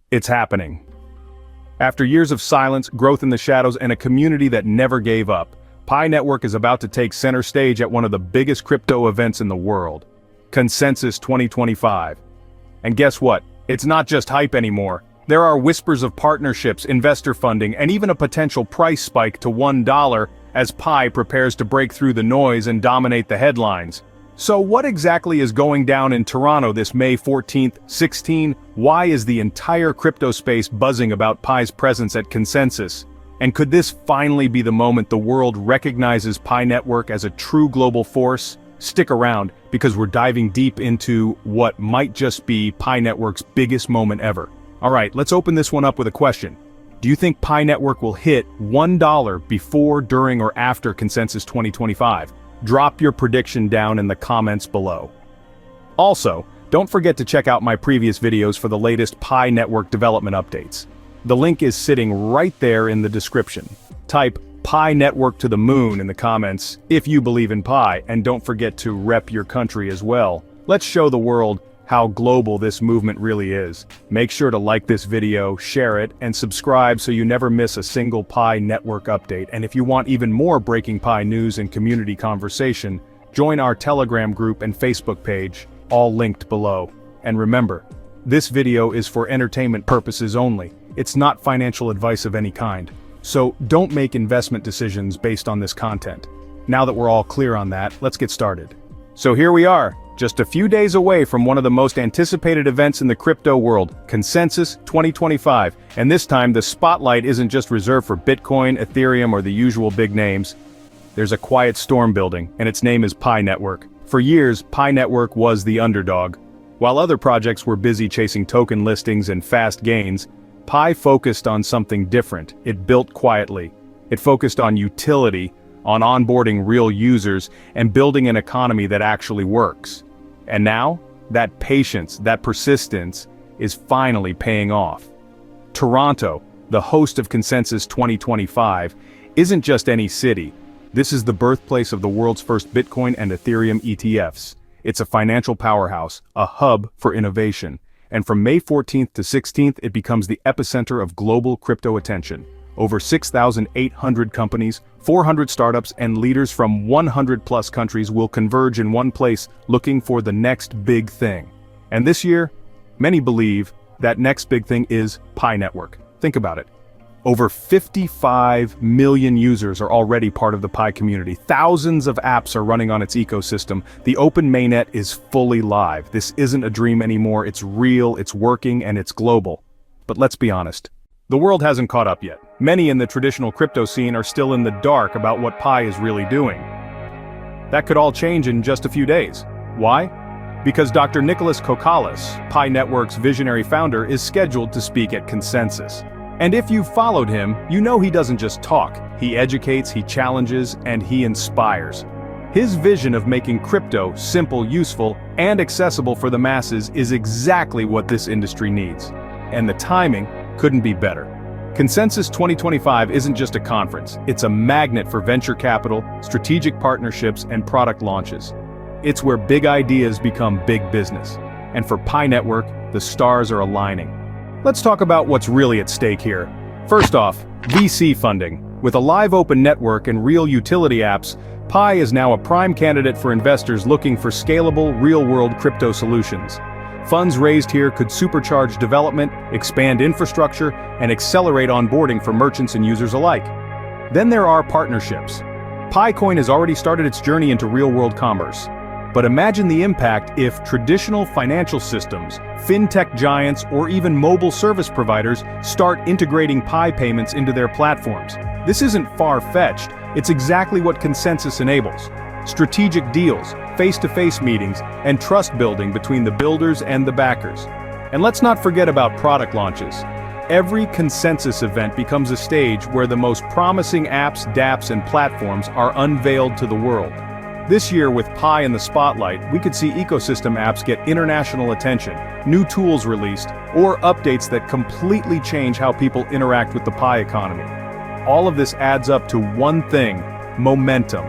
It's happening. After years of silence, growth in the shadows, and a community that never gave up, Pi Network is about to take center stage at one of the biggest crypto events in the world, Consensus 2025. And guess what? It's not just hype anymore. There are whispers of partnerships, investor funding, and even a potential price spike to $1 as Pi prepares to break through the noise and dominate the headlines. So what exactly is going down in Toronto this May 14th, 16? Why is the entire crypto space buzzing about Pi's presence at Consensus? And could this finally be the moment the world recognizes Pi Network as a true global force? Stick around, because we're diving deep into what might just be Pi Network's biggest moment ever. Alright, let's open this one up with a question. Do you think Pi Network will hit $1 before, during, or after Consensus 2025? Drop your prediction down in the comments below. Also, don't forget to check out my previous videos for the latest Pi Network development updates. The link is sitting right there in the description. Type Pi Network to the moon in the comments if you believe in Pi, and don't forget to rep your country as well. Let's show the world how global this movement really is. Make sure to like this video, share it, and subscribe so you never miss a single Pi Network update. And if you want even more breaking Pi news and community conversation, join our Telegram group and Facebook page, all linked below. And remember, this video is for entertainment purposes only. It's not financial advice of any kind. So don't make investment decisions based on this content. Now that we're all clear on that, let's get started. So here we are, just a few days away from one of the most anticipated events in the crypto world, Consensus 2025. And this time, the spotlight isn't just reserved for Bitcoin, Ethereum, or the usual big names. There's a quiet storm building, and its name is Pi Network. For years, Pi Network was the underdog. While other projects were busy chasing token listings and fast gains, Pi focused on something different. It built quietly. It focused on utility, on onboarding real users, and building an economy that actually works. And now, that patience, that persistence, is finally paying off. Toronto, the host of Consensus 2025, isn't just any city. This is the birthplace of the world's first Bitcoin and Ethereum ETFs. It's a financial powerhouse, a hub for innovation. And from May 14th to 16th, it becomes the epicenter of global crypto attention. Over 6,800 companies, 400 startups, and leaders from 100+ countries will converge in one place looking for the next big thing. And this year, many believe that next big thing is Pi Network. Think about it. Over 55 million users are already part of the Pi community. Thousands of apps are running on its ecosystem. The open mainnet is fully live. This isn't a dream anymore. It's real, it's working, and it's global. But let's be honest. The world hasn't caught up yet. Many in the traditional crypto scene are still in the dark about what Pi is really doing. That could all change in just a few days. Why? Because Dr. Nicholas Kokalis, Pi Network's visionary founder, is scheduled to speak at Consensus. And if you've followed him, you know he doesn't just talk. He educates, he challenges, and he inspires. His vision of making crypto simple, useful, and accessible for the masses is exactly what this industry needs. And the timing couldn't be better. Consensus 2025 isn't just a conference, it's a magnet for venture capital, strategic partnerships, and product launches. It's where big ideas become big business. And for Pi Network, the stars are aligning. Let's talk about what's really at stake here. First off, VC funding. With a live open network and real utility apps, Pi is now a prime candidate for investors looking for scalable, real-world crypto solutions. Funds raised here could supercharge development, expand infrastructure, and accelerate onboarding for merchants and users alike. Then there are partnerships. PiCoin has already started its journey into real-world commerce. But imagine the impact if traditional financial systems, fintech giants, or even mobile service providers start integrating Pi payments into their platforms. This isn't far-fetched, it's exactly what Consensus enables. Strategic deals, face-to-face meetings, and trust building between the builders and the backers. And let's not forget about product launches. Every Consensus event becomes a stage where the most promising apps, dApps, and platforms are unveiled to the world. This year, with Pi in the spotlight, we could see ecosystem apps get international attention, new tools released, or updates that completely change how people interact with the Pi economy. All of this adds up to one thing: momentum.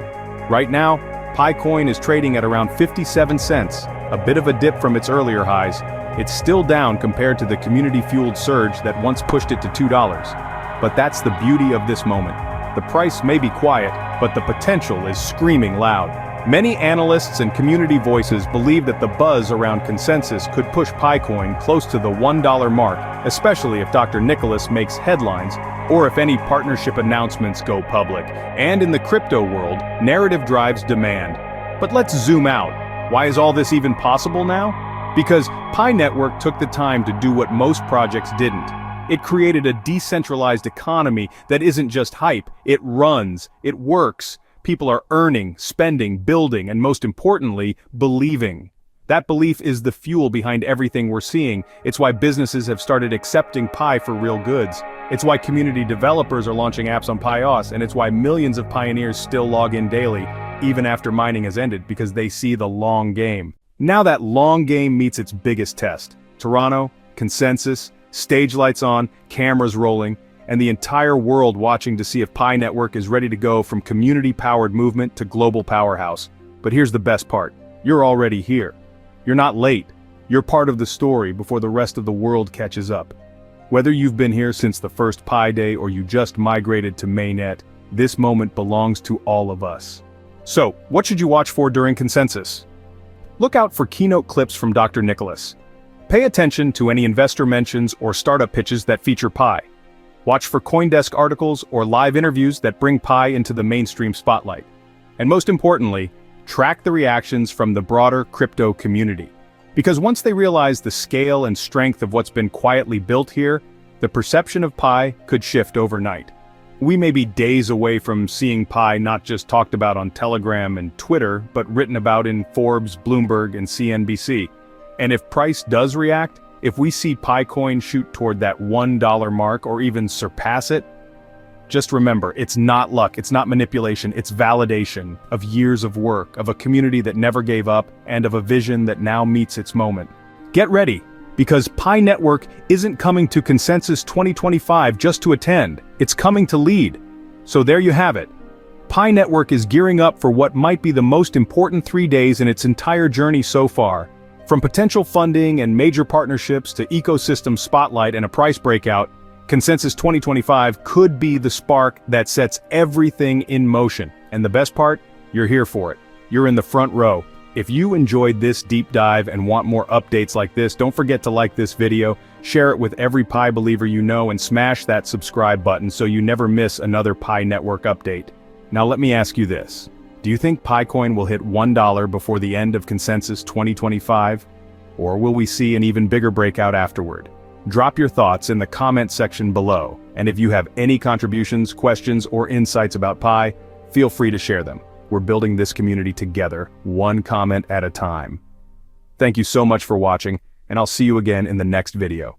Right now, PiCoin is trading at around 57 cents, a bit of a dip from its earlier highs, It's still down compared to the community-fueled surge that once pushed it to $2. But that's the beauty of this moment. The price may be quiet, but the potential is screaming loud. Many analysts and community voices believe that the buzz around Consensus could push Picoin close to the $1 mark, especially if Dr. Nicholas makes headlines, or if any partnership announcements go public. And in the crypto world, narrative drives demand. But let's zoom out. Why is all this even possible now? Because Pi Network took the time to do what most projects didn't. It created a decentralized economy that isn't just hype, it runs, it works. People are earning, spending, building, and most importantly, believing. That belief is the fuel behind everything we're seeing. It's why businesses have started accepting Pi for real goods. It's why community developers are launching apps on PiOS, and it's why millions of pioneers still log in daily, even after mining has ended, because they see the long game. Now that long game meets its biggest test. Toronto, Consensus, stage lights on, cameras rolling, and the entire world watching to see if Pi Network is ready to go from community-powered movement to global powerhouse. But here's the best part. You're already here. You're not late. You're part of the story before the rest of the world catches up. Whether you've been here since the first Pi Day or you just migrated to mainnet, this moment belongs to all of us. So, what should you watch for during Consensus? Look out for keynote clips from Dr. Nicholas. Pay attention to any investor mentions or startup pitches that feature Pi. Watch for CoinDesk articles or live interviews that bring Pi into the mainstream spotlight. And most importantly, track the reactions from the broader crypto community. Because once they realize the scale and strength of what's been quietly built here, the perception of Pi could shift overnight. We may be days away from seeing Pi not just talked about on Telegram and Twitter, but written about in Forbes, Bloomberg, and CNBC. And if price does react, if we see Picoin shoot toward that $1 mark or even surpass it, just remember, it's not luck, it's not manipulation, it's validation of years of work, of a community that never gave up, and of a vision that now meets its moment. Get ready, because Pi Network isn't coming to Consensus 2025 just to attend, it's coming to lead. So there you have it. Pi Network is gearing up for what might be the most important 3 days in its entire journey so far. From potential funding and major partnerships to ecosystem spotlight and a price breakout, Consensus 2025 could be the spark that sets everything in motion. And the best part? You're here for it. You're in the front row. If you enjoyed this deep dive and want more updates like this, don't forget to like this video, share it with every Pi believer you know, and smash that subscribe button so you never miss another Pi Network update. Now let me ask you this. Do you think Picoin will hit $1 before the end of Consensus 2025? Or will we see an even bigger breakout afterward? Drop your thoughts in the comment section below, and if you have any contributions, questions, or insights about Pi, feel free to share them. We're building this community together, one comment at a time. Thank you so much for watching, and I'll see you again in the next video.